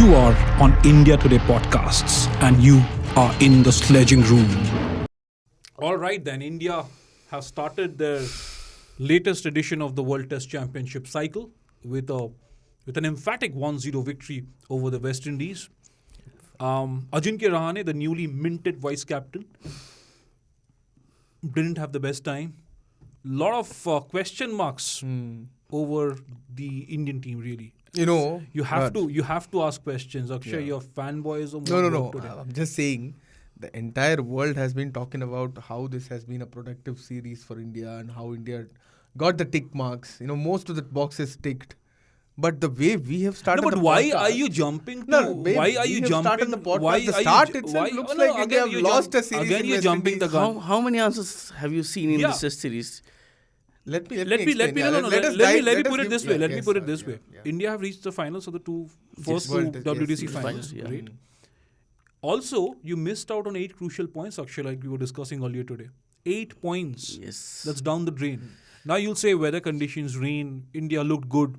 You are on India Today podcasts and you are in the Sledging room. All right then, India has started their latest edition of the World Test Championship cycle with an emphatic 1-0 victory over the West Indies. Ajinkya Rahane, the newly minted vice captain, didn't have the best time. Lot of question marks over the Indian team, really. You have to ask questions. Akshay, your fanboys or No. today? I'm just saying the entire world has been talking about how this has been a productive series for India and how India got the tick marks. Most of the boxes ticked. But the way we have started No, but the why podcast, are you jumping? why are you jumping? The podcast, the start itself looks like India have lost a series again in you're West jumping Indies. the gun. How many answers have you seen in this test series? Let me Let me put it this way. Let me put it this way. Yeah. India have reached the finals of the first two World Test, WTC yes, finals, yeah. right? Also, you missed out on 8 crucial points, Akshay, like we were discussing earlier today. 8 points. Yes. That's down the drain. Now you'll say weather conditions, rain, India looked good.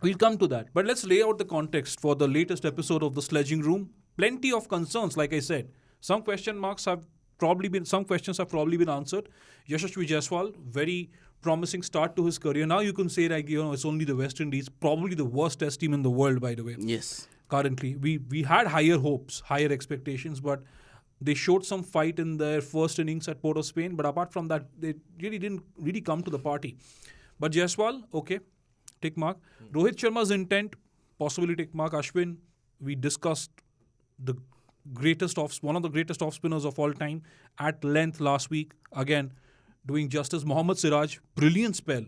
We'll come to that. But let's lay out the context for the latest episode of the Sledging Room. Plenty of concerns, like I said. Some questions have probably been answered. Yashasvi Jaiswal, very promising start to his career. Now you can say it's only the West Indies, probably the worst test team in the world, by the way. Yes. Currently, we had higher hopes, higher expectations, but they showed some fight in their first innings at Port of Spain. But apart from that, they really didn't come to the party. But Jaiswal, okay, tick mark. Rohit Sharma's intent, possibly tick mark. Ashwin, we discussed one of the greatest off spinners of all time at length last week. Again, doing justice. Mohammad Siraj, brilliant spell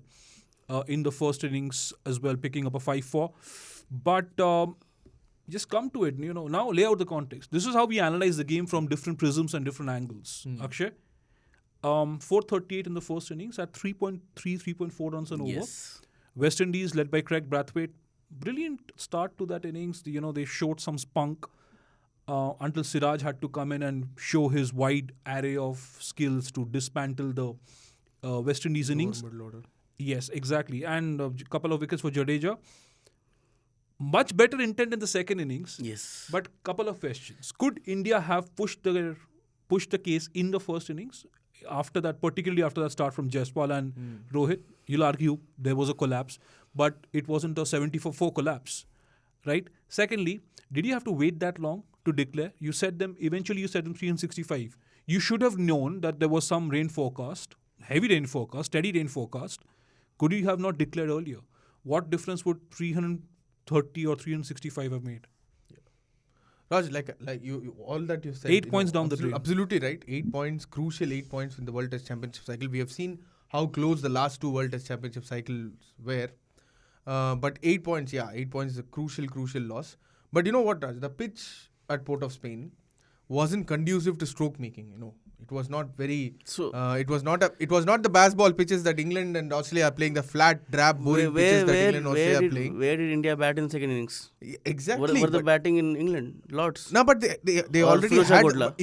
in the first innings as well, picking up a 5-4. But just come to it, now lay out the context. This is how we analyze the game from different prisms and different angles. Akshay, 438 in the first innings at 3.3, 3.4 runs an over. Yes. West Indies led by Craig Brathwaite. Brilliant start to that innings. They showed some spunk until Siraj had to come in and show his wide array of skills to dismantle the West Indies innings. Yes, exactly. And a couple of wickets for Jadeja. Much better intent in the second innings. Yes. But couple of questions. Could India have pushed the case in the first innings? Particularly after that start from Jaiswal and Rohit, you'll argue there was a collapse, but it wasn't a 70-for-4 collapse, right? Secondly, did you have to wait that long to declare? Eventually you said them 365. You should have known that there was some rain forecast, heavy rain forecast, steady rain forecast. Could you have not declared earlier? What difference would 330 or 365 have made? Raj, like you all that you said. 8 points down the drain. Absolutely right. 8 points, crucial 8 points in the World Test Championship cycle. We have seen how close the last 2 World Test Championship cycles were. But 8 points, 8 points is a crucial loss. But you know what, Raj? The pitch at Port of Spain wasn't conducive to stroke making. It was not very. It was not the baseball pitches that England and Australia are playing. The flat, drab, boring pitches that England and Australia are playing. Where did India bat in second innings? Exactly. Were the batting in England? Lots. No, but they already Firoz had. Godla.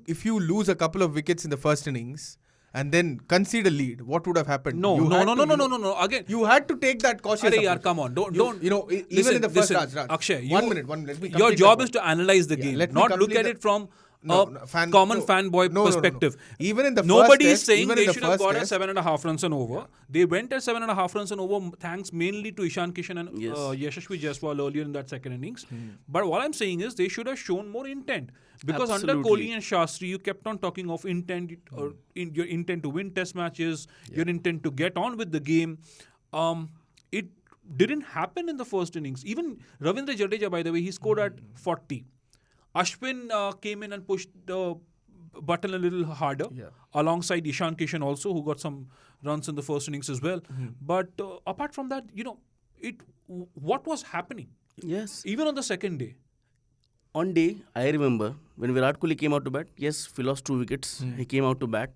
If you lose a couple of wickets in the first innings and then concede a lead, what would have happened? No. Again, you had to take that cautious approach. Come on. Don't. Even in the first Raj. Akshay, 1 minute. Let me complete your job my is to analyze the game, not look at it from fanboy perspective. No. Even in the nobody first is saying test, they should have got test, a 7.5 runs and over. Yeah. They went at 7.5 runs and over thanks mainly to Ishan Kishan and Yashasvi Jaiswal earlier in that second innings. But what I'm saying is they should have shown more intent. Because under Kohli and Shastri, you kept on talking of intent, your intent to win test matches, your intent to get on with the game. It didn't happen in the first innings. Even Ravindra Jadeja, by the way, he scored at 40. Ashwin came in and pushed the button a little harder, alongside Ishan Kishan also, who got some runs in the first innings as well. But apart from that, what was happening? Yes. Even on the second day. On day, I remember when Virat Kohli came out to bat, yes, he lost 2 wickets. He came out to bat.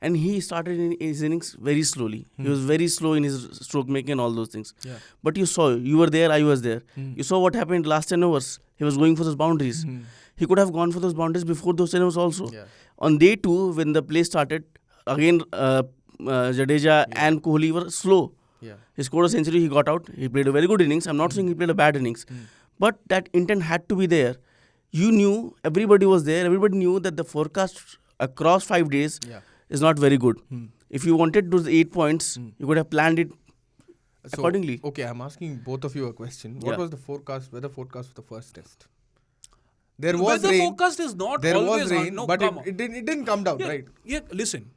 And he started in his innings very slowly. He was very slow in his stroke making and all those things. Yeah. But you were there, I was there. You saw what happened last 10 overs. He was going for those boundaries. He could have gone for those boundaries before those 10 overs also. Yeah. On day 2, when the play started, again Jadeja and Kohli were slow. Yeah. He scored a century, he got out. He played a very good innings. I'm not saying he played a bad innings. But that intent had to be there. You knew, everybody was there, everybody knew that the forecast across 5 days is not very good. If you wanted those 8 points, you could have planned it accordingly. Okay, I'm asking both of you a question. What was the weather forecast for the first test? There was weather rain. forecast is not There always was rain, no, but come it didn't come down, yeah, right? Yeah, listen.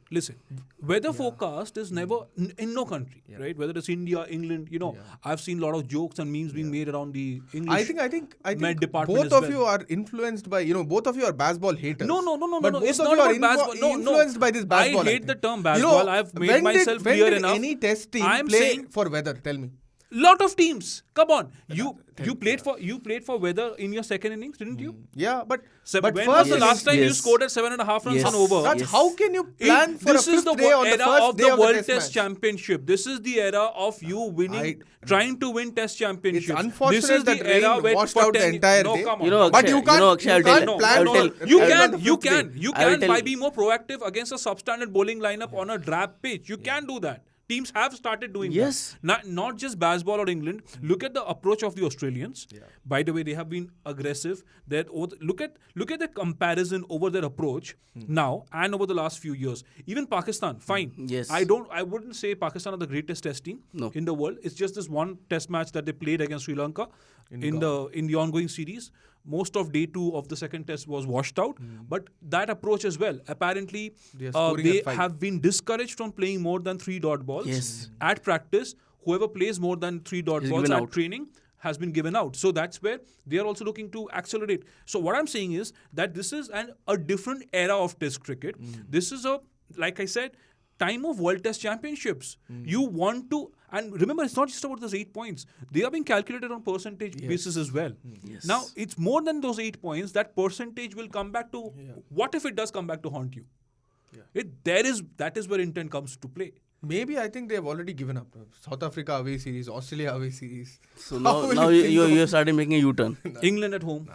Weather forecast is never in no country, right? Whether it's India, England, I've seen a lot of jokes and memes being made around the English. I think department both as of you are influenced by, both of you are baseball haters. No. But both It's of not you are about baseball. No. influenced by this baseball. I hate the term baseball. I've made myself when clear did enough. any test team I'm play saying for weather? Tell me. lot of teams. Come on, you played for weather in your second innings, didn't you? Yeah, but When first was the innings- last time you Yes. scored at 7.5 runs Yes. on over? Raj, Yes. how can you plan for This a is the fifth day on the era first of day the of the World test Test match? Championship. This is the era of you winning, trying to win Test Championships. It's unfortunate this is that the era rain where washed for out the 10 entire no, day. come on. You know, But Akshay, you can't- Akshay, I'll you tell can't you. plan I will for- tell You I will can, tell you the fifth can, day. you I will can tell by you. being more proactive against a substandard bowling lineup on a drab pitch. You can do that. Teams have started doing Yes. that. Not just baseball or England. Look at the approach of the Australians. By the way, they have been aggressive. Look at the comparison over their approach now and over the last few years. Even Pakistan, fine. Yes. I wouldn't say Pakistan are the greatest test team in the world. It's just this one test match that they played against Sri Lanka in the ongoing series. Most of day 2 of the second test was washed out. But that approach as well. Apparently, They are scoring they at 5. have been discouraged from playing more than 3 dot balls Yes. at practice. Whoever plays more than 3 dot Is balls given at out. training has been given out. So that's where they are also looking to accelerate. So what I'm saying is that this is a different era of Test cricket. This is like I said, time of World Test Championships. You want to, and remember, it's not just about those 8 points. They are being calculated on percentage basis as well. Yes. Now, it's more than those 8 points. That percentage will come back to, what if it does come back to haunt you? That is where intent comes to play. Maybe I think they have already given up. South Africa away series, Australia away series. So How will now you think you about- started making a U-turn. England at home.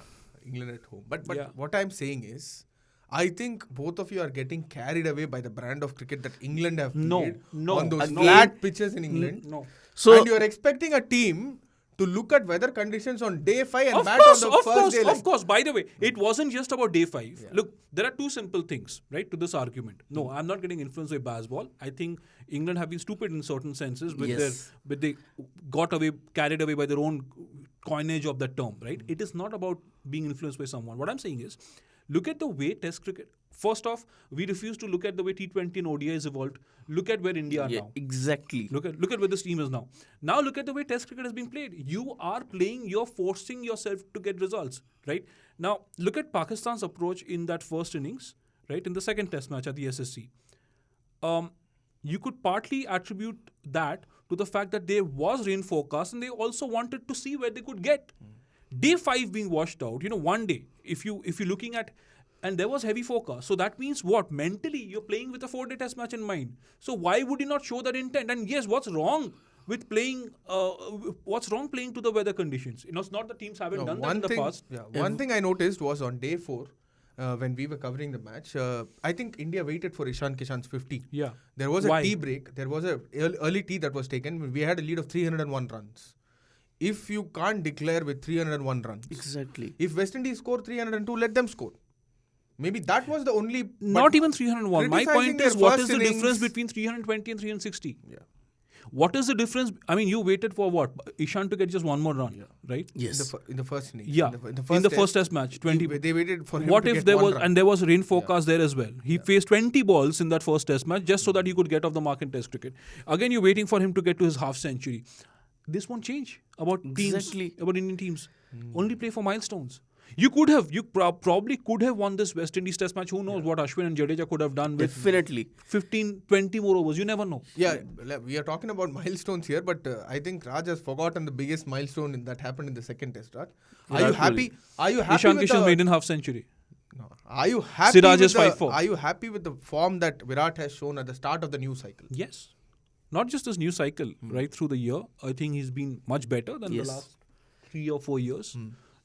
England at home. But Yeah. what I'm saying is, I think both of you are getting carried away by the brand of cricket that England have played on those Again- flat pitches in England. No. So And you are expecting a team to look at weather conditions on day 5 and bat on the first day. Of course. By the way, it wasn't just about day 5. Look, there are two simple things, right, to this argument. No, I'm not getting influenced by baseball. I think England have been stupid in certain senses but they carried away by their own coinage of that term, right? It is not about being influenced by someone. What I'm saying is, look at the way Test cricket. First off, we refuse to look at the way T20 and ODI has evolved. Look at where India are now. exactly. Look at where this team is now. Now look at the way Test cricket has been played. You are playing, you're forcing yourself to get results, right? Now look at Pakistan's approach in that first innings, right? In the second Test match at the SSC. You could partly attribute that to the fact that there was rain forecast and they also wanted to see where they could get. Day 5 being washed out, one day, if you're looking at, and there was heavy forecast. So that means what? Mentally, you're playing with a 4-day test match in mind. So why would you not show that intent? And yes, what's wrong with playing? What's wrong playing to the weather conditions? It's not that teams haven't done that in the past. One thing I noticed was on day 4, when we were covering the match, I think India waited for Ishan Kishan's 50. Yeah. There was a Why? tea break. There was a early tea that was taken. We had a lead of 301 runs. If you can't declare with 301 runs, Exactly. if West Indies score 302, let them score. Maybe that was the only. Not even 301. My criticizing point their is, what first is the innings- difference between 320 and 360? Yeah. What is the difference? I mean, you waited for what? Ishan to get just one more run, right? Yes. In the first innings. Yeah. In the first test match, 20. They waited for him What to if get there one was, run. and there was rain forecast there as well. He faced 20 balls in that first test match just so that he could get off the mark in Test cricket. Again, you're waiting for him to get to his half century. This won't change about Exactly. teams, about Indian teams. Only play for milestones. You probably could have won this West Indies test match. Who knows what Ashwin and Jadeja could have done with Definitely. 15, 20 more overs. You never know. Yeah, we are talking about milestones here, but I think Raj has forgotten the biggest milestone that happened in the second test, Raj. Are you happy? Are you happy Ishan with Kishan the, maiden half century. No. Are you happy? Siraj's with the, 5-4. Are you happy with the form that Virat has shown at the start of the new cycle? Yes. Not just this new cycle, right through the year. I think he's been much better than the last 3 or 4 years.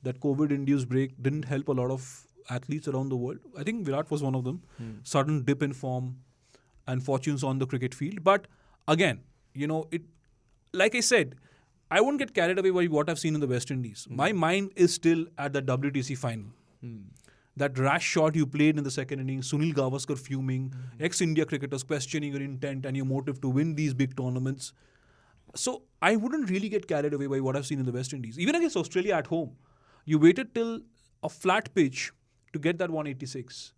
That COVID-induced break didn't help a lot of athletes around the world. I think Virat was one of them. Sudden dip in form and fortunes on the cricket field. But again, it, like I said, I won't get carried away by what I've seen in the West Indies. My mind is still at the WTC final. That rash shot you played in the second innings, Sunil Gavaskar fuming, ex-India cricketers questioning your intent and your motive to win these big tournaments. So I wouldn't really get carried away by what I've seen in the West Indies. Even against Australia at home, you waited till a flat pitch to get that 186.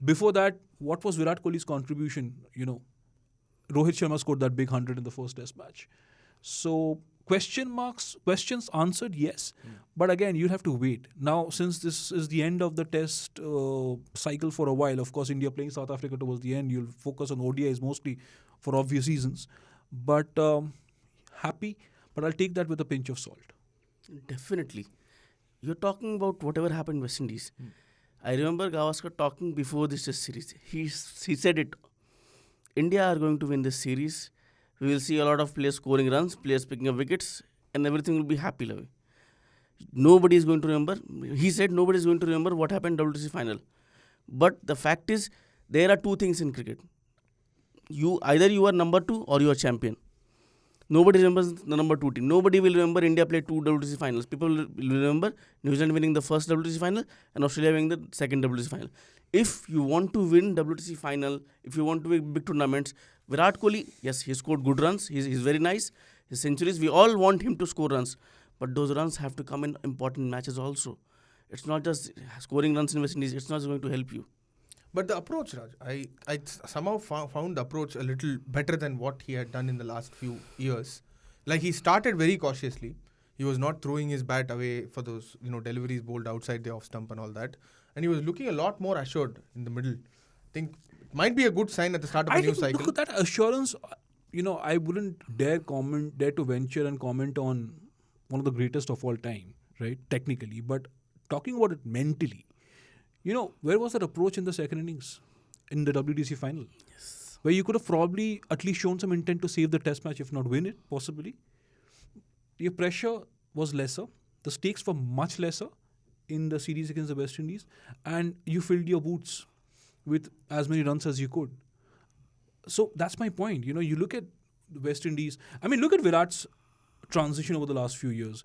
Before that, what was Virat Kohli's contribution? Rohit Sharma scored that big 100 in the first test match. So questions answered, yes. But again, you have to wait. Now, since this is the end of the test cycle for a while, of course, India playing South Africa towards the end, you'll focus on ODIs mostly for obvious reasons. But happy, but I'll take that with a pinch of salt. Definitely. You're talking about whatever happened in West Indies. I remember Gavaskar talking before this test series. He said it. India are going to win this series. We will see a lot of players scoring runs, players picking up wickets, and everything will be happy. Nobody is going to remember. He said nobody is going to remember what happened in WTC final. But the fact is, there are two things in cricket. Either you are number 2 or you are champion. Nobody remembers the number 2 team. Nobody will remember India played 2 WTC finals. People will remember New Zealand winning the first WTC final and Australia winning the second WTC final. If you want to win WTC final, if you want to win big tournaments, Virat Kohli, yes, he scored good runs. He's very nice. His centuries, we all want him to score runs. But those runs have to come in important matches also. It's not just scoring runs in West Indies. It's not going to help you. But the approach, Raj, I somehow found the approach a little better than what he had done in the last few years. Like, he started very cautiously. He was not throwing his bat away for those, deliveries bowled outside the off stump and all that. And he was looking a lot more assured in the middle. I think it might be a good sign at the start of a new cycle. Look at that assurance. I wouldn't dare to venture and comment on one of the greatest of all time, right? Technically. But talking about it mentally, where was that approach in the second innings in the WTC final? Yes. Where you could have probably at least shown some intent to save the test match, if not win it, possibly. Your pressure was lesser. The stakes were much lesser in the series against the West Indies. And you filled your boots with as many runs as you could. So that's my point. You look at the West Indies. I mean, look at Virat's transition over the last few years.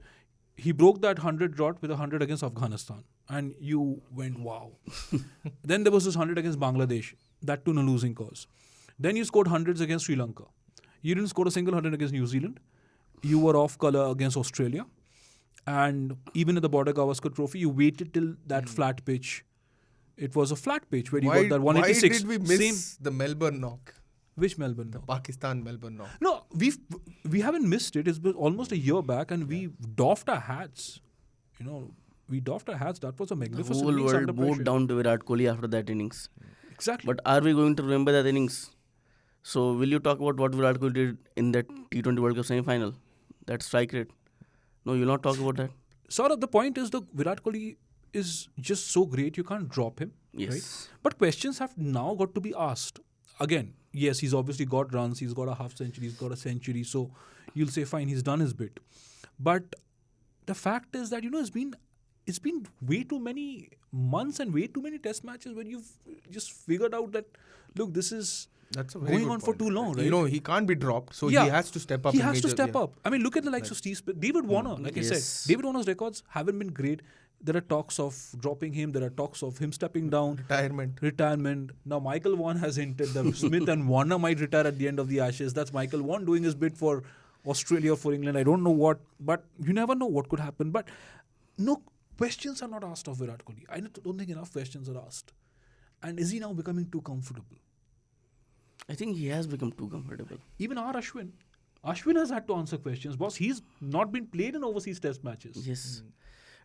He broke that 100 drought with 100 against Afghanistan. And you went, wow. Then there was this 100 against Bangladesh. That too in a losing cause. Then you scored hundreds against Sri Lanka. You didn't score a single 100 against New Zealand. You were off colour against Australia. And even at the Border Gavaskar Trophy, you waited till that flat pitch. It was a flat pitch where you got that 186. Why did we miss the Melbourne knock? Which Melbourne knock? Pakistan Melbourne knock. No, we haven't missed it. It's been almost a year back and we doffed our hats. We doffed our hats. That was a magnificent The whole innings world under pressure. bowed down to Virat Kohli after that innings. Exactly. But are we going to remember that innings? So will you talk about what Virat Kohli did in that T20 World Cup semi-final? That strike rate? No, you'll not talk about that. Sort of the point is the Virat Kohli is just so great, you can't drop him. Yes. Right? But questions have now got to be asked. Again, yes, he's obviously got runs, he's got a half century, he's got a century, so you'll say, fine, he's done his bit. But the fact is that, it's been way too many months and way too many test matches when you've just figured out that, look, this is That's a very going good on point. for too long, right? He can't be dropped, so Yeah. he has to step up. He in has to major- step yeah. up. I mean, look at the likes of Steve Smith. David Warner, like I Yes. said. David Warner's records haven't been great. There are talks of dropping him. There are talks of him stepping down. Retirement. Now, Michael Vaughan has hinted that Smith and Warner might retire at the end of the Ashes. That's Michael Vaughan doing his bid for Australia or for England. I don't know what, but you never know what could happen. But no questions are not asked of Virat Kohli. I don't think enough questions are asked. And is he now becoming too comfortable? I think he has become too comfortable. Even our Ashwin. Ashwin has had to answer questions. Boss, he's not been played in overseas test matches. Yes.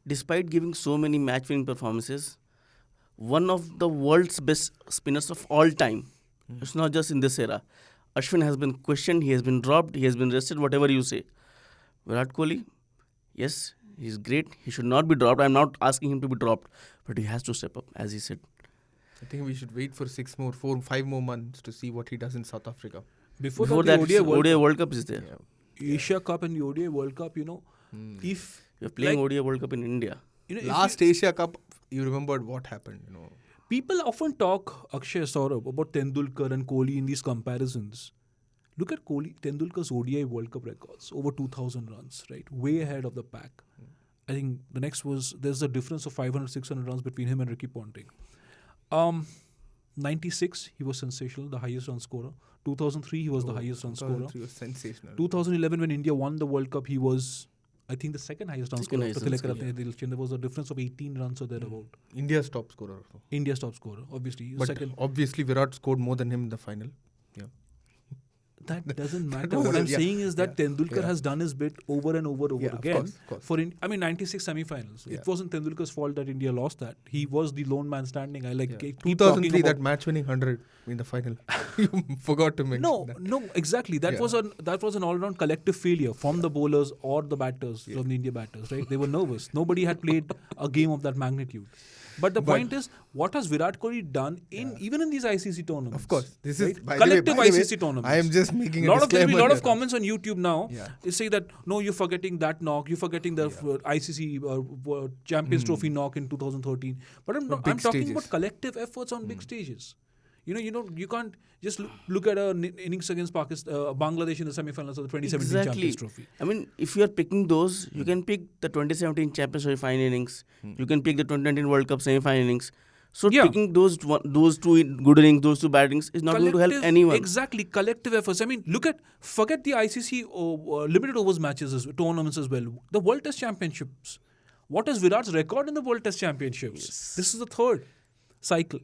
Despite giving so many match-winning performances, one of the world's best spinners of all time. It's not just in this era. Ashwin has been questioned, he has been dropped, he has been rested, whatever you say. Virat Kohli, yes, he's great. He should not be dropped. I'm not asking him to be dropped, but he has to step up, as he said. I think we should wait for 5 more months to see what he does in South Africa. Before that, the ODI ODI World Cup is there. Asia Cup and the ODI World Cup, if You're playing ODI World Cup in India. Last Asia Cup, you remembered what happened. People often talk, Akshay, Saurabh, about Tendulkar and Kohli in these comparisons. Look at Tendulkar's ODI World Cup records, over 2,000 runs, right? Way ahead of the pack. I think the next there's a difference of 500, 600 runs between him and Ricky Ponting. 96, he was sensational, the highest run scorer. 2003, he was the highest run scorer. 2003 was sensational. 2011, when India won the World Cup, he was, I think, the second highest run scorer. highest run scorer, There was a difference of 18 runs or thereabout. India's top scorer. India's top scorer, obviously. But Second. obviously Virat scored more than him in the final. Yeah. That doesn't matter. was What a- I'm yeah, saying is that yeah, Tendulkar yeah. has done his bit over and over Yeah, of again. course, of course. 96 semi-finals. Yeah. It wasn't Tendulkar's fault that India lost that. He was the lone man standing. I Yeah. keep 2003, talking that about- match-winning 100 in the final. You forgot to mention that. No, exactly. That Yeah. was an all-round collective failure from the bowlers or the batters, from the India batters, right? They were nervous. Nobody had played a game of that magnitude. But the point is, what has Virat Kohli done even in these ICC tournaments? Of course. This right? is by collective the way, ICC tournaments. I am just making a There'll be disclaimer. a lot of here. comments on YouTube now. Yeah. They say that, no, you're forgetting that knock. You're forgetting the ICC Champions Trophy knock in 2013. But I'm big talking stages. about collective efforts on big stages. You can't just look at an innings against Bangladesh in the semi-finals of the 2017 Champions Trophy. I mean, if you are picking those, you can pick the 2017 Champions Trophy final innings. You can pick the 2019 World Cup semi-final innings. So Yeah. picking those two good innings, those two bad innings is not going to help anyone. Exactly, collective efforts. I mean, forget the ICC limited overs matches, tournaments as well. The World Test Championships. What is Virat's record in the World Test Championships? Yes. This is the third cycle.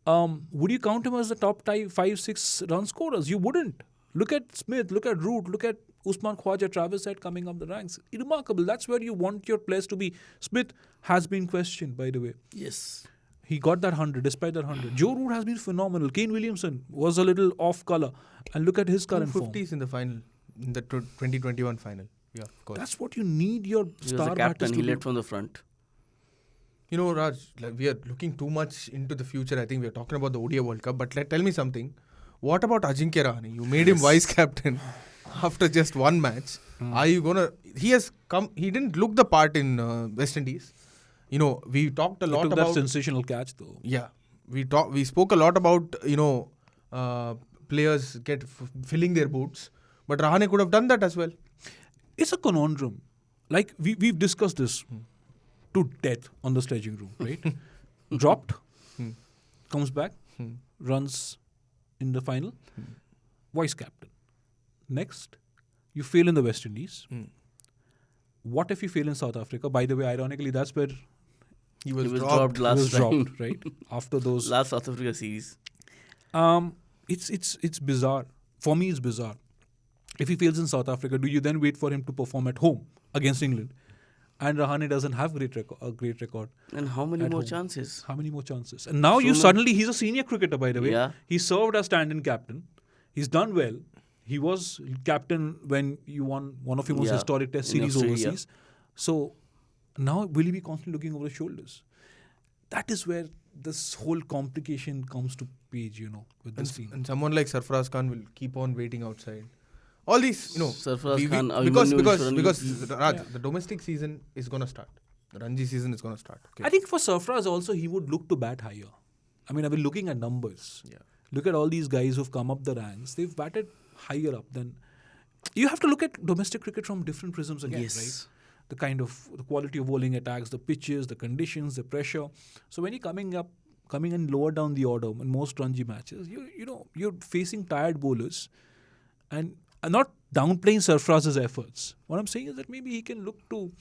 Would you count him as the top 5-6 run scorers? You wouldn't. Look at Smith, look at Root, look at Usman Khwaja, Travis Head coming up the ranks. Remarkable. That's where you want your players to be. Smith has been questioned, by the way. Yes. He got that 100, despite that 100. Joe Root has been phenomenal. Kane Williamson was a little off colour. And look at his current form. 50s in the final, in the 2021 final. Yeah, of course. That's what you need your He was star the batters captain. to He do. led from the front. You know, Raj, we are looking too much into the future. I think we are talking about the ODI World Cup. But tell me something. What about Ajinkya Rahane? You made him vice captain after just one match. Are you gonna? He has come. He didn't look the part in West Indies. You know, we talked a He lot took about. that sensational catch, though. Yeah, we spoke a lot about players filling their boots, but Rahane could have done that as well. It's a conundrum. Like, we've discussed this to death on the staging room, right? Dropped, comes back, runs in the final, vice captain. Next, you fail in the West Indies. What if you fail in South Africa? By the way, ironically, that's where He He was, was dropped. dropped last time. dropped, right? After those. Last South Africa series. It's bizarre. For me, it's bizarre. If he fails in South Africa, do you then wait for him to perform at home against England? And Rahane doesn't have a great record. And how many At more home. chances? How many more chances? And now he's a senior cricketer, by the way. Yeah. He served as stand-in captain. He's done well. He was captain when you won one of your most historic test in series Australia. overseas. So now will he be constantly looking over his shoulders? That is where this whole complication comes to page, with this team. And someone like Sarfaraz Khan will keep on waiting outside. All these, Sarfaraz Khan, because Abhimanyu Raj, the domestic season is going to start. The Ranji season is going to start. Okay. I think for Sarfaraz also, he would look to bat higher. I mean, I've been looking at numbers. Yeah. Look at all these guys who've come up the ranks. They've batted higher up than... You have to look at domestic cricket from different prisms again, Yes. right? The quality of bowling attacks, the pitches, the conditions, the pressure. So when you're coming in lower down the order in most Ranji matches, you're facing tired bowlers. And I'm not downplaying Sarfaraz's efforts. What I'm saying is that maybe he can look to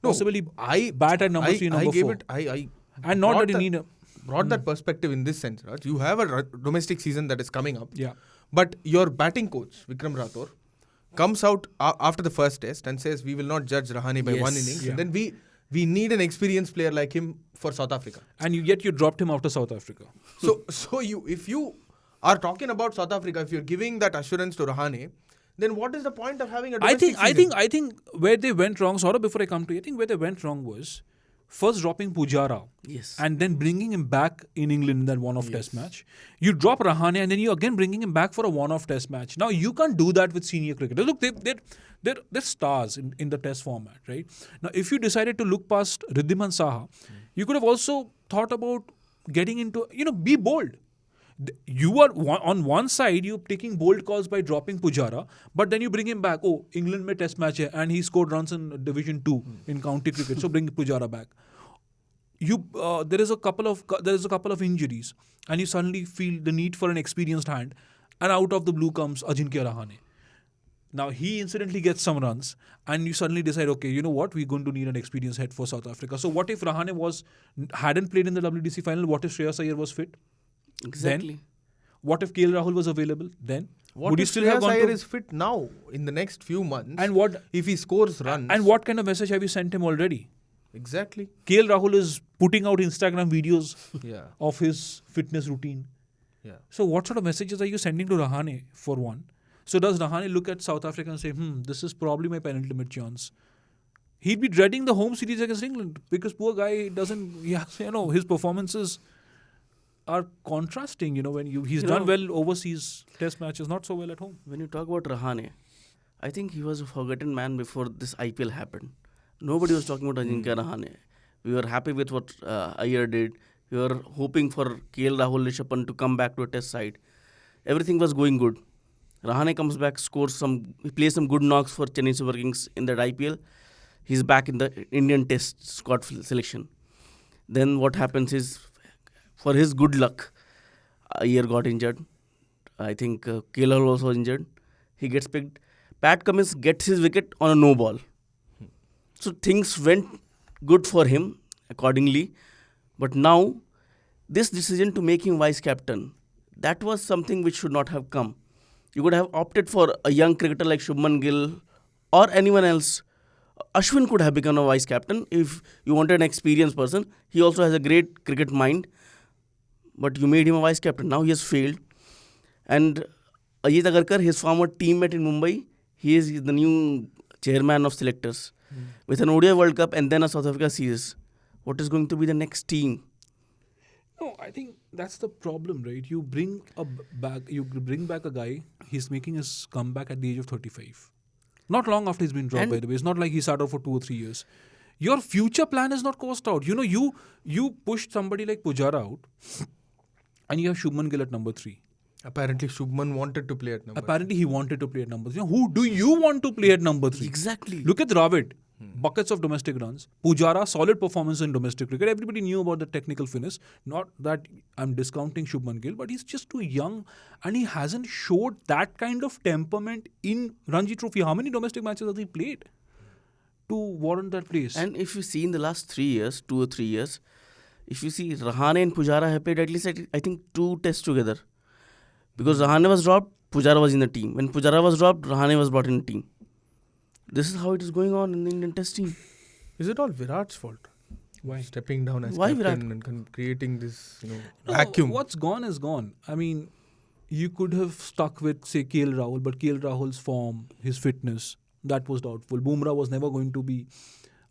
possibly bat at number 3, number 4. And not that you need a... Brought that perspective in this sense, Raj. You have a domestic season that is coming up. Yeah. But your batting coach, Vikram Rathore, comes out after the first test and says, we will not judge Rahane by one innings. Yeah. And then we need an experienced player like him for South Africa. And you dropped him after South Africa. So if you are talking about South Africa, if you're giving that assurance to Rahane, then what is the point of having a domestic season? I think where they went wrong, Saurabh, before I come to you, I think where they went wrong was first dropping Pujara Yes. and then bringing him back in England in that one-off test match. You drop Rahane and then you again bringing him back for a one-off test match. Now, you can't do that with senior cricketers. Look, they're stars in the test format, right? Now, if you decided to look past Riddhiman Saha, you could have also thought about getting into, be bold. You are on one side, you're taking bold calls by dropping Pujara, but then you bring him back. Oh, England mein test match hai, and he scored runs in Division 2 in county cricket, so bring Pujara back. There is a couple of injuries, and you suddenly feel the need for an experienced hand, and out of the blue comes Ajinkya Rahane. Now he incidentally gets some runs, and you suddenly decide, okay, you know what, we're going to need an experienced head for South Africa. So what if Rahane hadn't played in the WDC final? What if Shreyas Iyer was fit? Exactly. Then, what if KL Rahul was available? Then, What if Shreyas Iyer is fit now in the next few months? And what if he scores runs? And what kind of message have you sent him already? Exactly. KL Rahul is putting out Instagram videos Yeah. of his fitness routine. Yeah. So what sort of messages are you sending to Rahane, for one? So does Rahane look at South Africa and say, this is probably my penultimate chance? He'd be dreading the home series against England because poor guy doesn't, his performances are contrasting, when he's done well overseas test matches, not so well at home. When you talk about Rahane, I think he was a forgotten man before this IPL happened. Nobody was talking about Ajinkya Rahane. We were happy with what Iyer did. We were hoping for KL Rahul Rishabh Pant to come back to a test side. Everything was going good. Rahane comes back, he plays some good knocks for Chennai Super Kings in that IPL. He's back in the Indian test squad selection. Then what happens is, for his good luck, Iyer got injured. I think KL Rahul was also injured. He gets picked. Pat Cummins gets his wicket on a no ball. So things went good for him accordingly. But now, this decision to make him vice captain, that was something which should not have come. You could have opted for a young cricketer like Shubman Gill or anyone else. Ashwin could have become a vice captain if you wanted an experienced person. He also has a great cricket mind. But you made him a vice captain. Now he has failed. And Ajit Agarkar, his former teammate in Mumbai, he is the new chairman of selectors. With an ODI World Cup and then a South Africa series. What is going to be the next team? No, I think that's the problem, right? You bring back a guy, he's making his comeback at the age of 35. Not long after he's been dropped, by the way. It's not like he sat out for 2 or 3 years. Your future plan is not coursed out. You pushed somebody like Pujara out, and you have Shubman Gill at number 3. Apparently, Shubman wanted to play at number 3. Apparently, he wanted to play at number 3. Who do you want to play at number 3? Exactly. Look at Dravid. Buckets of domestic runs. Pujara, solid performance in domestic cricket. Everybody knew about the technical fitness. Not that I'm discounting Shubman Gill, but he's just too young and he hasn't showed that kind of temperament in Ranji Trophy. How many domestic matches has he played to warrant that place? And if you see in the last 3 years, 2 or 3 years, if you see Rahane and Pujara have played at least, I think, 2 tests together. Because Rahane was dropped, Pujara was in the team. When Pujara was dropped, Rahane was brought in the team. This is how it is going on in the Indian test team. Is it all Virat's fault? Why? Stepping down as Why captain and creating this vacuum. What's gone is gone. I mean, you could have stuck with, say, KL Rahul, but KL Rahul's form, his fitness, that was doubtful. Bumrah was never going to be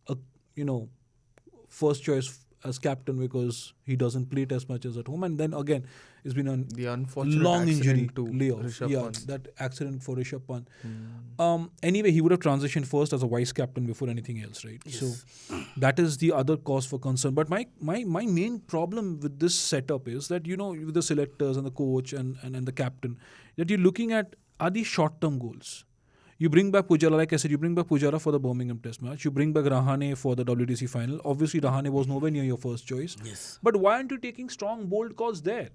a, first choice as captain because he doesn't play test matches at home. And then again, it's been the unfortunate long injury to layoff. Rishabh Pant. That accident for Rishabh Pant. Anyway, he would have transitioned first as a vice captain before anything else, right? Yes. So that is the other cause for concern. But my main problem with this setup is that, with the selectors and the coach and the captain, that you're looking at are these short-term goals. You bring back Pujara, like I said, you bring back Pujara for the Birmingham Test match. You bring back Rahane for the WDC final. Obviously, Rahane was nowhere near your first choice. Yes. But why aren't you taking strong, bold calls there?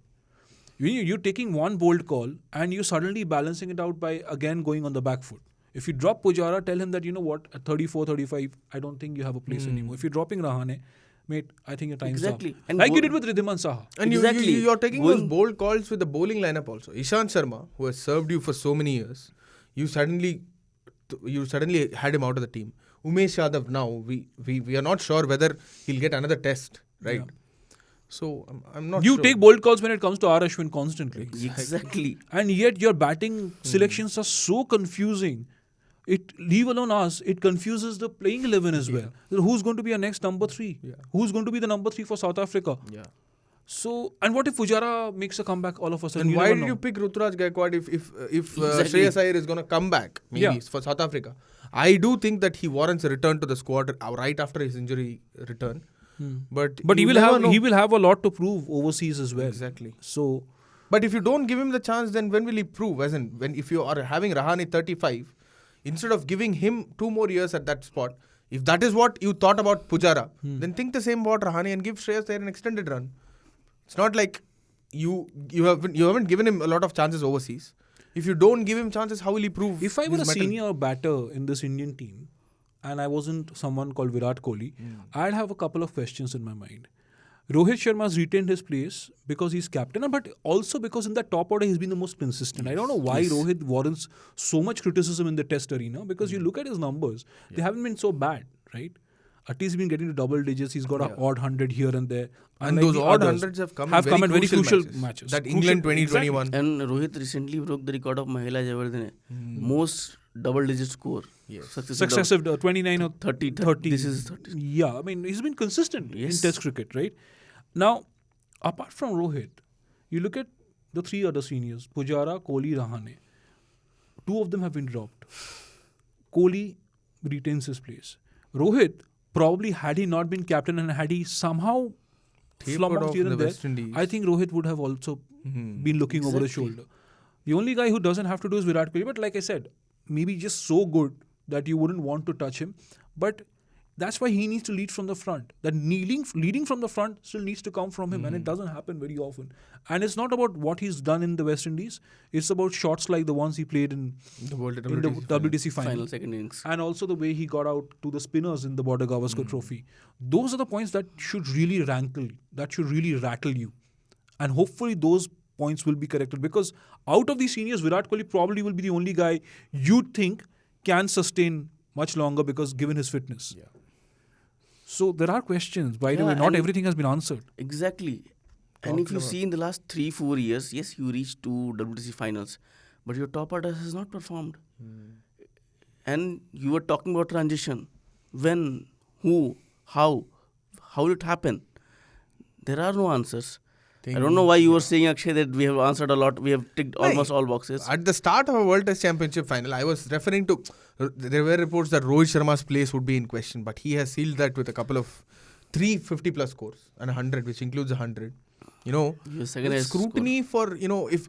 You're taking one bold call and you're suddenly balancing it out by, again, going on the back foot. If you drop Pujara, tell him that, at 34, 35, I don't think you have a place anymore. If you're dropping Rahane, mate, I think your time's up. And like you did with Ridhiman Saha. And Exactly. you're taking those bold calls with the bowling lineup also. Ishant Sharma, who has served you for so many years, you suddenly had him out of the team. Umesh Yadav now, we are not sure whether he'll get another test, right? Yeah. So I'm not sure. You take bold calls when it comes to R. Ashwin constantly. Exactly. And yet your batting selections are so confusing. Leave alone us, it confuses the playing 11 as well. Who's going to be our next number 3? Yeah. Who's going to be the number 3 for South Africa? Yeah. So, and what if Pujara makes a comeback all of a sudden? And why did you pick Ruturaj Gaikwad if Exactly. Shreyas Iyer is going to come back for South Africa? I do think that he warrants a return to the squad right after his injury return. But he will have a lot to prove overseas as well. Exactly. So But if you don't give him the chance, then when will he prove? As in, if you are having Rahane 35, instead of giving him 2 more years at that spot, if that is what you thought about Pujara, then think the same about Rahane and give Shreyas there an extended run. It's not like you haven't given him a lot of chances overseas. If you don't give him chances, how will he prove? If I were a his mettle? senior batter in this Indian team and I wasn't someone called Virat Kohli, I'd have a couple of questions in my mind. Rohit Sharma's retained his place because he's captain, but also because in the top order he's been the most consistent. I don't know why Rohit warrants so much criticism in the test arena, because you look at his numbers, they haven't been so bad, right? At least he's been getting to double digits. He's got an odd 100 here and there. And those odd hundreds have come in very crucial matches. That England 2021. Exactly. And Rohit recently broke the record of Mahela Javardhane. Most double-digit score. Yes. Successive 29 or 30. This is 30. Yeah, I mean, he's been consistent in test cricket, right? Now, apart from Rohit, you look at the 3 other seniors, Pujara, Kohli, Rahane. 2 of them have been dropped. Kohli retains his place. Rohit, probably had he not been captain and had he somehow flummoxed here and there, I think Rohit would have also been looking over his shoulder. The only guy who doesn't have to do is Virat Kohli, but like I said, maybe just so good that you wouldn't want to touch him. But that's why he needs to lead from the front. That leading from the front still needs to come from him, and it doesn't happen very often. And it's not about what he's done in the West Indies. It's about shots like the ones he played in the WTC final, second innings. And also the way he got out to the spinners in the Border Gavaskar Trophy. Those are the points that should really rankle, that should really rattle you. And hopefully those points will be corrected, because out of these seniors, Virat Kohli probably will be the only guy you'd think can sustain much longer, because given his fitness. Yeah. So there are questions. By the way, not everything has been answered. Exactly. And if you see in the last 3-4 years, yes, you reached 2 WTC finals, but your top order has not performed. And you were talking about transition. When, who, how will it happen? There are no answers. I don't know why you were saying, Akshay, that we have answered a lot. We have ticked almost all boxes. At the start of a World Test Championship final, I was referring to, there were reports that Rohit Sharma's place would be in question, but he has sealed that with a couple of 3 50-plus scores and 100, which includes 100. You know, scrutiny for, you know, if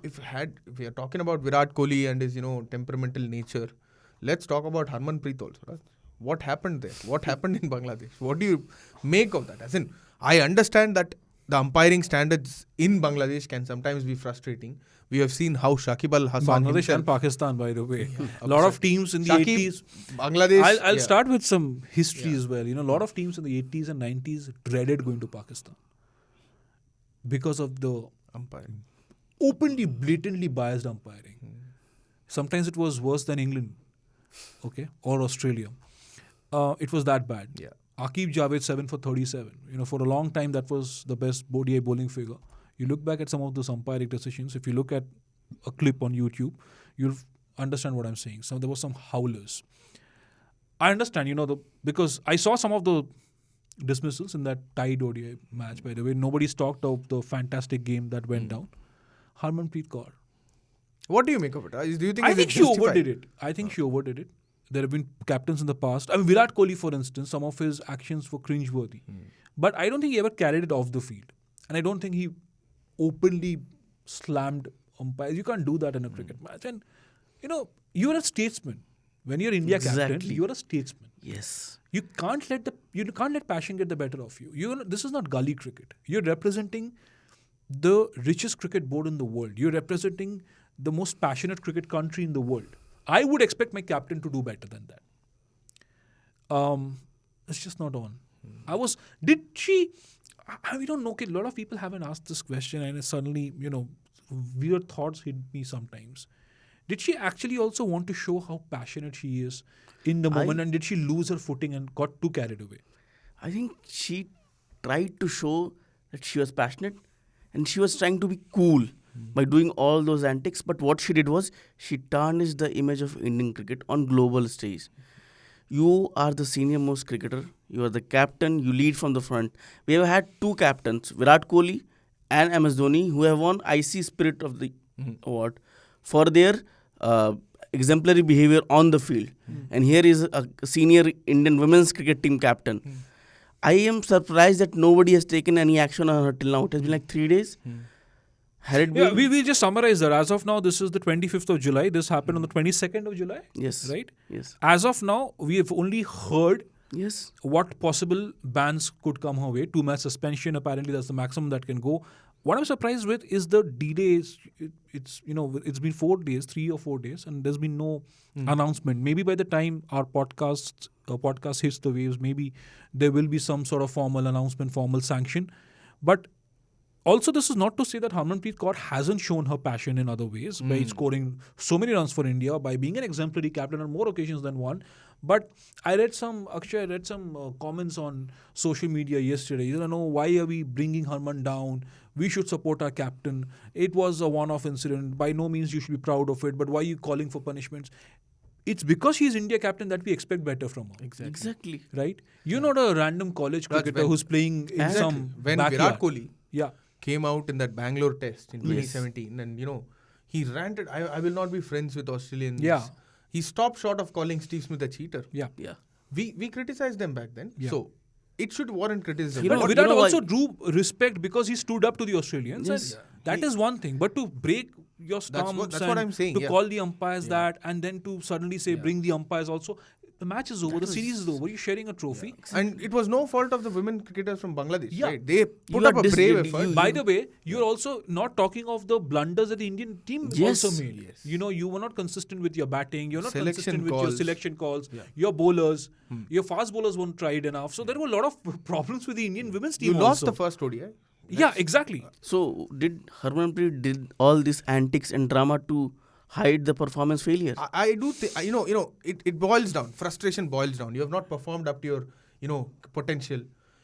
we are talking about Virat Kohli and his, you know, temperamental nature, let's talk about Harmanpreet also. Right? What happened there? What happened in Bangladesh? What do you make of that? As in, I understand that the umpiring standards in Bangladesh can sometimes be frustrating. We have seen how Shakib Al Hasan Bangladesh and Pakistan, by the way. A lot of teams in the 80s. Bangladesh. I'll start with some history as well. You know, a lot of teams in the 80s and 90s dreaded going to Pakistan because of the umpiring. Openly, blatantly biased umpiring. Sometimes it was worse than England, okay, or Australia. It was that bad. Yeah. Aqib Javed 7 for 37. You know, for a long time that was the best ODI bowling figure. You look back at some of those umpiring decisions. If you look at a clip on YouTube, you'll understand what I'm saying. So there were some howlers. I understand, you know, because I saw some of the dismissals in that tied ODI match. By the way, nobody's talked of the fantastic game that went down. Harmanpreet Kaur. What do you make of it? Do you think? I think she overdid it. I think she overdid it. There have been captains in the past. I mean, Virat Kohli, for instance, some of his actions were cringeworthy. But I don't think he ever carried it off the field. And I don't think he openly slammed umpires. You can't do that in a cricket match. And, you know, you're a statesman. When you're India captain, you're a statesman. Yes. You can't let passion get the better of you. This is not gully cricket. You're representing the richest cricket board in the world. You're representing the most passionate cricket country in the world. I would expect my captain to do better than that. It's just not on. Did she, we don't know, a lot of people haven't asked this question, and suddenly, you know, weird thoughts hit me sometimes. Did she actually also want to show how passionate she is in the moment, and did she lose her footing and got too carried away? I think she tried to show that she was passionate, and she was trying to be cool by doing all those antics. But what she did was she tarnished the image of Indian cricket on global stage. You are the senior most cricketer. You are the captain. You lead from the front. We have had 2 captains, Virat Kohli and MS Dhoni, who have won IC Spirit of the Award for their exemplary behavior on the field. And here is a senior Indian women's cricket team captain. I am surprised that nobody has taken any action on her till now. It has been like 3 days. Had it Yeah, been, we'll just summarize that. As of now, this is the 25th of July. This happened on the 22nd of July. yes, Right? yes, As of now, we have only heard yes, what possible bans could come her way. 2-match suspension, apparently that's the maximum that can go. What I'm surprised with is the delays. It's it's been 4 days, 3 or 4 days, and there's been no announcement. Maybe by the time our podcast hits the waves, maybe there will be some sort of formal announcement, formal sanction. But also, this is not to say that Harmanpreet Kaur hasn't shown her passion in other ways by scoring so many runs for India, by being an exemplary captain on more occasions than one. But I read some comments on social media yesterday. Why are we bringing Harman down? We should support our captain. It was a one-off incident. By no means you should be proud of it. But why are you calling for punishments? It's because he's India captain that we expect better from her. exactly. Right? You're not a random college cricketer who's playing in some when backyard. Virat Kohli Yeah. came out in that Bangalore test in 2017, and he ranted, I will not be friends with Australians. Yeah. He stopped short of calling Steve Smith a cheater. Yeah. Yeah. We criticized them back then. Yeah. So it should warrant criticism. You know But what? Virat why- also drew respect because he stood up to the Australians. Yes. And that is one thing. But to break your stumps that's what and I'm saying, to yeah. call the umpires that, and then to suddenly say bring the umpires also. The match is over. The series is over. You're sharing a trophy. And it was no fault of the women cricketers from Bangladesh. Yeah. Right? They put You up are a brave dis- effort. By the way, you're also not talking of the blunders that the Indian team Yes. also made. Yes. You were not consistent with your batting. You're not Selection consistent with your calls. selection calls. Your bowlers. Your fast bowlers weren't tried enough. So there were a lot of problems with the Indian women's team You lost also. the first ODI. Yeah, exactly. So did Harmanpreet did all these antics and drama to hide the performance failure? I do think, it boils down. Frustration boils down. You have not performed up to your, potential.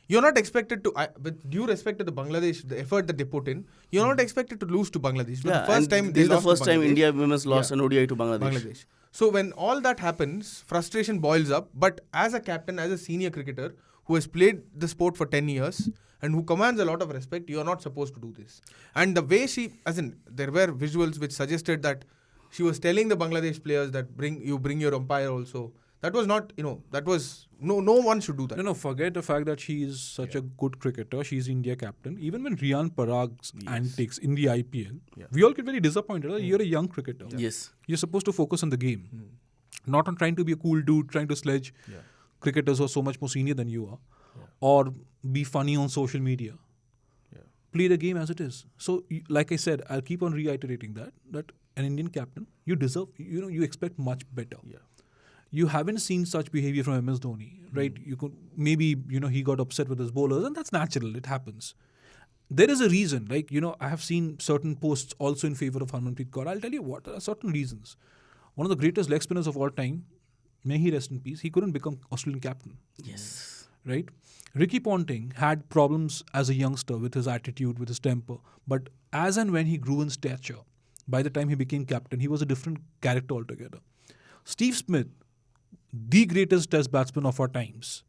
You're not expected to, with due respect to the Bangladesh, the effort that they put in, you're not expected to lose to Bangladesh. But the first and time this they is the lost to first time Bangladesh. India women's lost Yeah. an ODI to Bangladesh. So when all that happens, frustration boils up. But as a captain, as a senior cricketer who has played the sport for 10 years and who commands a lot of respect, you are not supposed to do this. And the way there were visuals which suggested that she was telling the Bangladesh players that bring your umpire also. That was not, that was, no one should do that. No, forget the fact that she is such a good cricketer. She's India captain. Even when Riyan Parag's antics in the IPL, we all get very disappointed. You're a young cricketer. Yes. You're supposed to focus on the game, not on trying to be a cool dude, trying to sledge cricketers who are so much more senior than you are, or be funny on social media. Play the game as it is. So, like I said, I'll keep on reiterating that an Indian captain, you deserve, you expect much better. You haven't seen such behavior from MS Dhoni, right? You could maybe he got upset with his bowlers, and that's natural. It happens. There is a reason, like I have seen certain posts also in favor of Harmanpreet Kaur. I'll tell you what, there are certain reasons. One of the greatest leg spinners of all time, may he rest in peace, he couldn't become Australian captain. Yes. Right? Ricky Ponting had problems as a youngster with his attitude, with his temper. But as and when he grew in stature, by the time he became captain, he was a different character altogether. Steve Smith, the greatest test batsman of our times,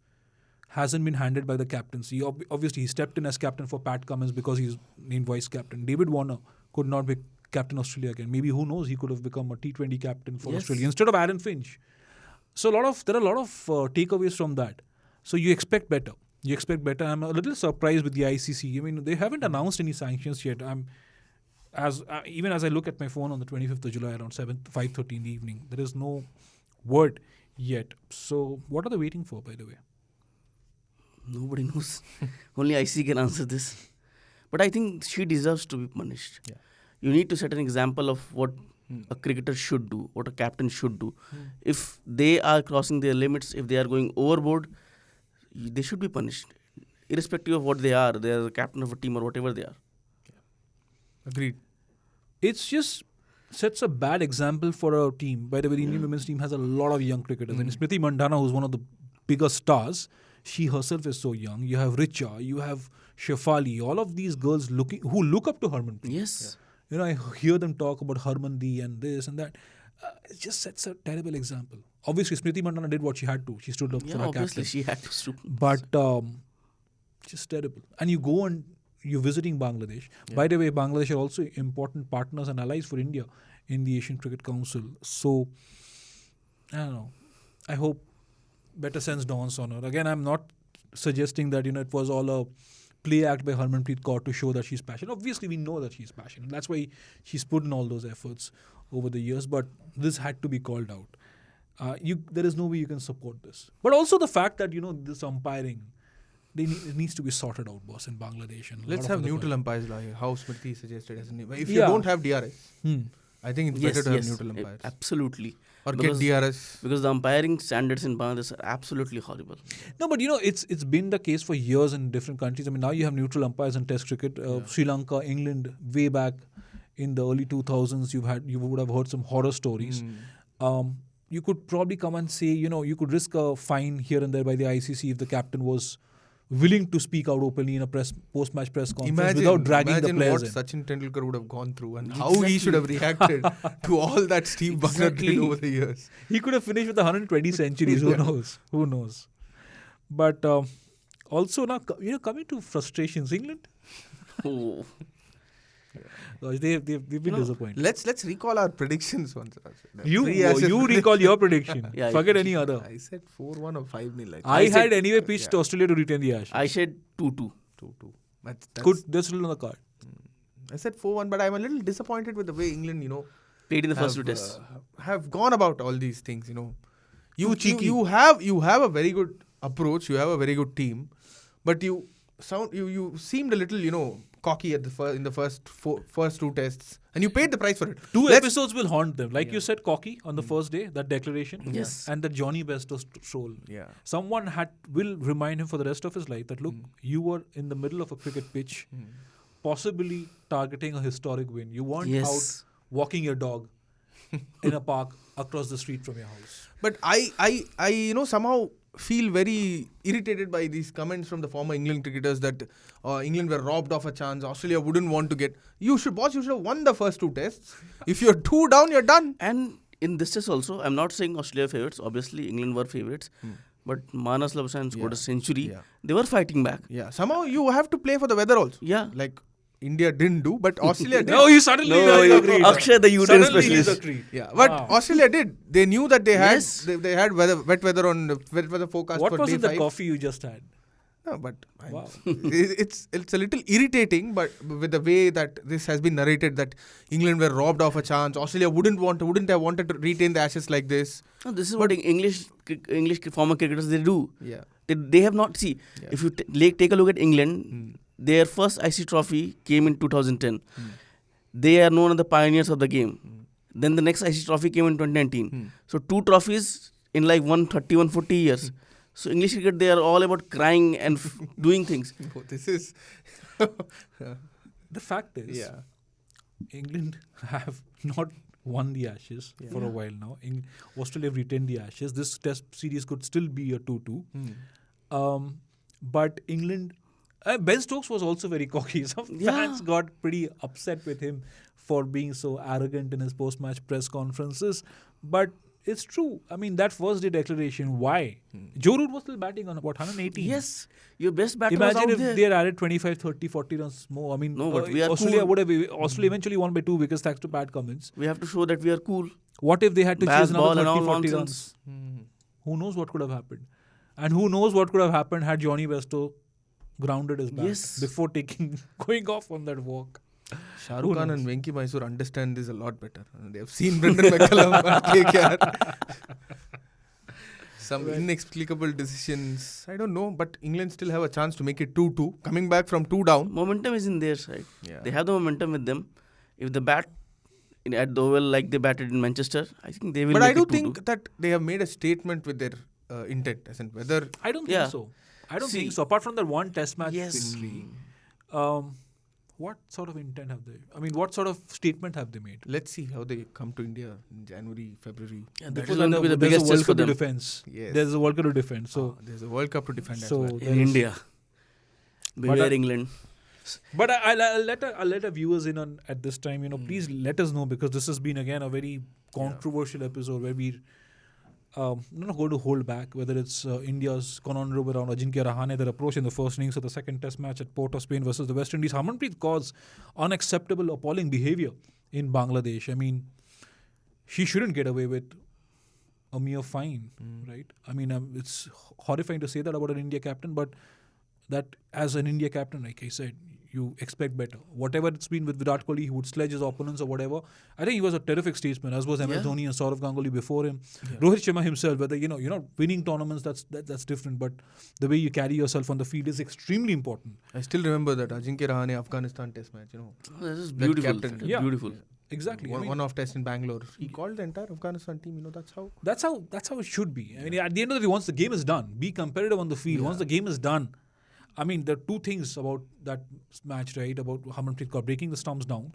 hasn't been handed by the captaincy. Obviously, he stepped in as captain for Pat Cummins because he's named vice captain. David Warner could not be captain Australia again. Maybe, who knows, he could have become a T20 captain for Australia instead of Aaron Finch. So there are a lot of takeaways from that. So you expect better. I'm a little surprised with the ICC. I mean, they haven't announced any sanctions yet. Even as I look at my phone on the 25th of July around 5:30 in the evening, there is no word yet. So what are they waiting for, by the way? Nobody knows. Only IC can answer this. But I think she deserves to be punished. Yeah. You need to set an example of what a cricketer should do, what a captain should do. If they are crossing their limits, if they are going overboard, they should be punished. Irrespective of what they are the captain of a team or whatever they are. Agreed. It's just sets a bad example for our team. By the way, the Indian women's team has a lot of young cricketers. And Smriti Mandhana, who's one of the biggest stars, she herself is so young. You have Richa, you have Shefali, all of these girls who look up to Harmanpreet. Yes. I hear them talk about Harmandi and this and that. It just sets a terrible example. Obviously, Smriti Mandhana did what she had to. She stood up for her Obviously, captain. she had to stoop. But just terrible. And you go and you're visiting Bangladesh. By the way, Bangladesh are also important partners and allies for India in the Asian Cricket Council. So, I don't know. I hope better sense dawns on her. Again, I'm not suggesting that, it was all a play act by Harmanpreet Kaur to show that she's passionate. Obviously, we know that she's passionate. That's why she's put in all those efforts over the years. But this had to be called out. There is no way you can support this. But also the fact that, this umpiring, it needs to be sorted out, boss, in Bangladesh. And Let's have neutral umpires, like how Smriti suggested. If you Yeah. don't have DRS, I think it's better to have neutral umpires. Absolutely. Or Because- get DRS. Because the umpiring standards in Bangladesh are absolutely horrible. No, but it's been the case for years in different countries. I mean, now you have neutral umpires in Test cricket. Sri Lanka, England, way back in the early 2000s, you would have heard some horror stories. You could probably come and say, you could risk a fine here and there by the ICC if the captain was willing to speak out openly in a post-match press conference without dragging the players in. Imagine what Sachin Tendulkar would have gone through and how he should have reacted to all that Steve Buckner did over the years. He could have finished with 120 centuries. Who knows? Who knows? But also now, coming to frustrations, England, Oh. they've been disappointed. Let's recall our predictions once. You recall your prediction. Yeah, Forget any other. I said 4-1 or 5-0. Like I said- had anyway pitched Australia to retain the Ashes. I said 2-2. 2-2. That's still on the card. I said 4-1, but I'm a little disappointed with the way England, Played in the first two have, tests. have gone about all these things. Too cheeky. You have a very good approach. You have a very good team, but you seemed a little cocky in the first two tests, and you paid the price for it. Two episodes will haunt them. Like you said, cocky on the first day, that declaration. Yes. And the Johnny Bairstow stroll. Yeah. Someone will remind him for the rest of his life that, look, you were in the middle of a cricket pitch, possibly targeting a historic win. You weren't out walking your dog in a park across the street from your house. But I somehow feel very irritated by these comments from the former England cricketers that England were robbed of a chance. Australia wouldn't want to get. You should have won the first two tests. If you're 2 down, you're done. And in this test also, I'm not saying Australia favourites. Obviously, England were favourites. But Manas Labuschagne scored a century. Yeah. They were fighting back. Yeah. Somehow you have to play for the weather also. Yeah. Like India didn't do, but Australia did. No, you suddenly agreed. Akshay, the U-turn Suddenly he's specialist. agreed. Yeah, but Wow. Australia did. They knew that they had Yes. they had wet weather on wet weather forecast What for was day in the 5. coffee you just had? No, but Wow. it's a little irritating, but with the way that this has been narrated, that England were robbed of a chance. Australia wouldn't have wanted to retain the Ashes like this. No, this is what English former cricketers they do. Yeah. They have not if you take a look at England, their first IC trophy came in 2010. They are known as the pioneers of the game. Then the next IC trophy came in 2019. So 2 trophies in like 140 years. So English cricket, they are all about crying and doing things. Oh, this is The fact is, yeah. England have not won the Ashes for a while now. Australia have retained the Ashes. This test series could still be a 2-2. But England... Ben Stokes was also very cocky. Some fans got pretty upset with him for being so arrogant in his post-match press conferences. But it's true. I mean, that first day declaration, why? Joe Root was still batting on about 118. Yes, your best batter was Imagine out if there. they had added 25, 30, 40 runs more. I mean, No, but we are Australia cool. would have... Australia eventually won by 2 wickets thanks to Pat Cummins. We have to show that we are cool. What if they had to Baz chase ball another and 30, all 40 nonsense. runs? Who knows what could have happened? And who knows what could have happened had Johnny Bairstow grounded his bat before going off on that walk. Shah Rukh Khan and Venki Mysore understand this a lot better. They have seen Brendan McCullum and KKR. Some inexplicable decisions. I don't know, but England still have a chance to make it 2-2. Coming back from 2 down. Momentum is in their side. Yeah. They have the momentum with them. If they bat at the Oval like they batted in Manchester, I think they will. But make I do it 2-2. think that they have made a statement with their intent, as in whether. I don't think so. I don't think so. Apart from that one test match victory, what sort of intent have they? I mean, what sort of statement have they made? Let's see how they come to India in January, February. Yeah, that Before is going to be the there's biggest a World test for Cup to them defense. Yes. There's a World Cup to defend. So, There's a World Cup to defend as so well. in India. Beware But England. But I'll let our viewers in on at this time. Please let us know, because this has been again a very controversial episode where we're not going to hold back. Whether it's India's conundrum around Ajinkya Rahane, their approach in the first innings of the second Test match at Port of Spain versus the West Indies, Harmanpreet Kaur's unacceptable, appalling behaviour in Bangladesh. I mean, she shouldn't get away with a mere fine, right? I mean, it's horrifying to say that about an India captain, but that as an India captain, like I said, you expect better. Whatever it's been with Virat Kohli, he would sledge his opponents or whatever. I think he was a terrific statesman, as was MS Dhoni and Saurav Ganguly before him. Rohit Sharma himself, whether you're not winning tournaments, that's different. But the way you carry yourself on the field is extremely important. I still remember that Ajinkya Rahane Afghanistan Test match. Oh, this is That beautiful. captain. That's Yeah. beautiful. Exactly. I mean, One-off test in Bangalore. He called the entire Afghanistan team. That's how. that's how it should be. I mean, at the end of the day, once the game is done, be competitive on the field. Once the game is done, I mean, there are two things about that match, right? About Harmanpreet Kaur breaking the stumps down.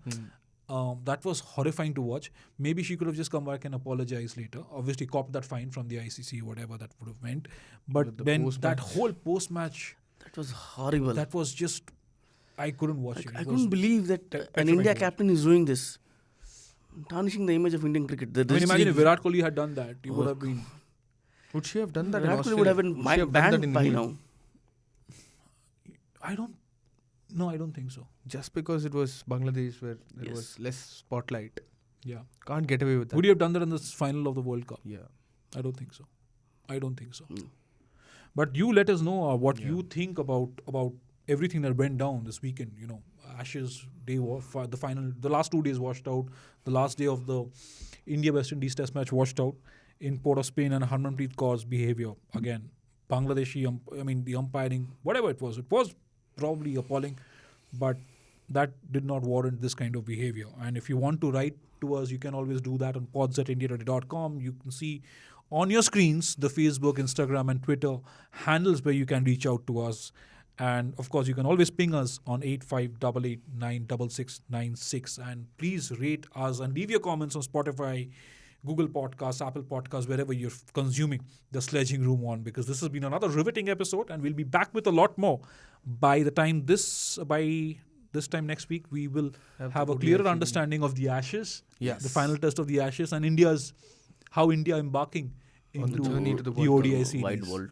That was horrifying to watch. Maybe she could have just come back and apologized later. Obviously, copped that fine from the ICC, whatever that would have meant. But then that whole post-match, That was horrible. that was just, I couldn't watch it. I couldn't believe that an India captain is doing this. Tarnishing the image of Indian cricket. I mean, imagine if Virat Kohli had done that, he would have been... Would she have done that Virat in Kohli would have been Australia? Would she have done that banned in by England? now. I don't think so. Just because it was Bangladesh where there was less spotlight. Yeah. Can't get away with that. Would you have done that in the final of the World Cup? Yeah. I don't think so. Mm. But you let us know what you think about everything that went down this weekend. Ashes day, the last 2 days washed out. The last day of the India-West Indies Test match washed out in Port of Spain, and Harmanpreet Kaur's behaviour again. Bangladeshi, the umpiring, whatever it was probably appalling, but that did not warrant this kind of behaviour. And if you want to write to us, you can always do that on pods@indiatoday.com. You can see on your screens the Facebook, Instagram and Twitter handles where you can reach out to us. And of course, you can always ping us on 8588966696. And please rate us and leave your comments on Spotify, Google Podcasts, Apple Podcasts, wherever you're consuming the Sledging Room on, because this has been another riveting episode, and we'll be back with a lot more by this time next week. We will have a clearer understanding of the Ashes, Yes. the final test of the Ashes, and how India embarking into the journey to the the World ODI Cup. series. Wide world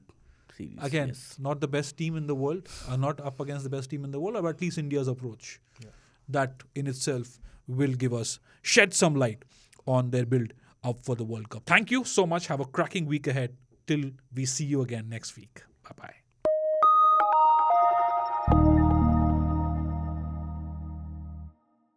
series. Again, yes. not the best team in the world, not up against the best team in the world, but at least India's approach. That in itself will shed some light on their build up for the World Cup. Thank you so much. Have a cracking week ahead till we see you again next week. Bye-bye.